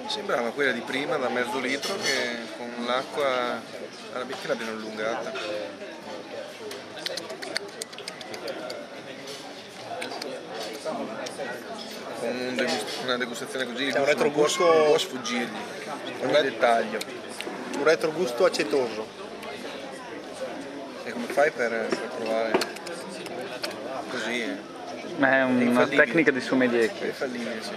Sembrava quella di prima da mezzo litro che con l'acqua alla bicchiera l'abbiano allungata. Con una degustazione così c'è un retrogusto, non può sfuggirgli ogni dettaglio. Un retrogusto acetoso. E come fai per provare così? Ma è una tecnica di sommelier. È infallibile, sì.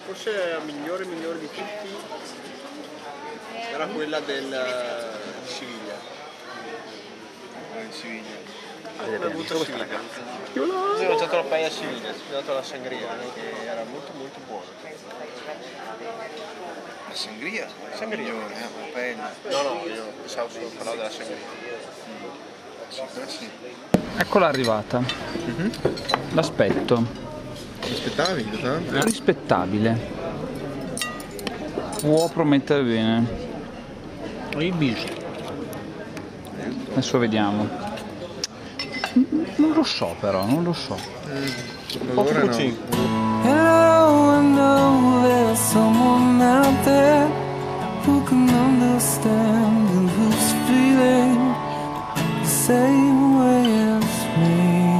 Forse la migliore di tutti era quella del Siviglia. Di Siviglia. Ho avuto Siviglia. Ho mangiato la paella a Siviglia, ho dato la sangria, che era molto buona. La sangria? Sangria. La paella. No, io pensavo solo parlare della sangria. Sì. Eccola arrivata. L'aspetto. Aspettavi? Rispettabile. Può promettere bene. Il bis. Adesso vediamo. Non lo so però, non lo so. Allora no. Hello, I know there's someone out there who can understand and who's feeling the same way as me.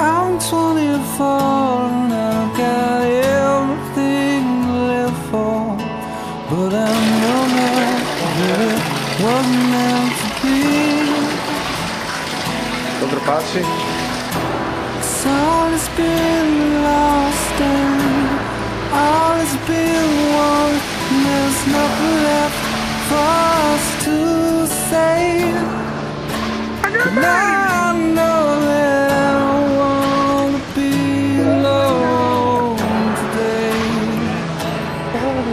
I'm 24 and I've got everything to live for, but I know that it wasn't meant to be. Contropassi? All has been lost and all has been won. There's nothing left for us to say. Now I know that I don't want to be alone today.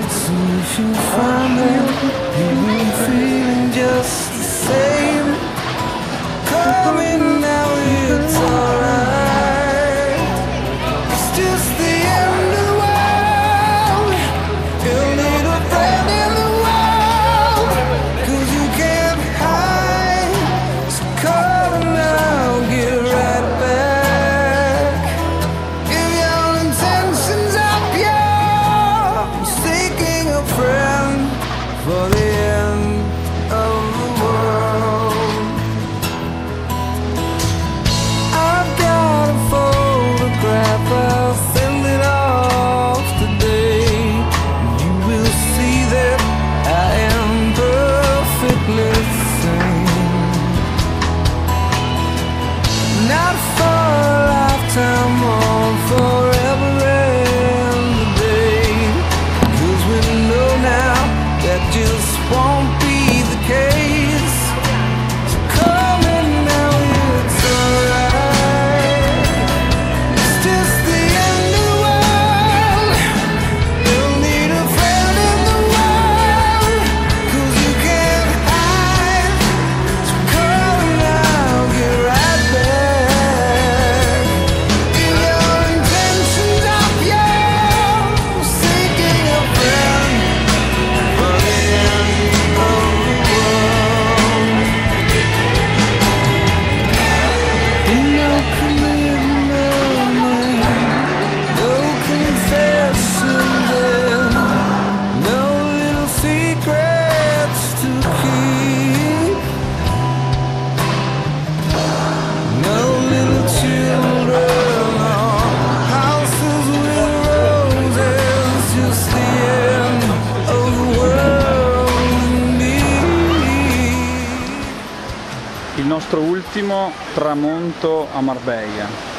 So if you find that you've been feeling just the same, call me now, it's alright. Il nostro ultimo tramonto a Marbella.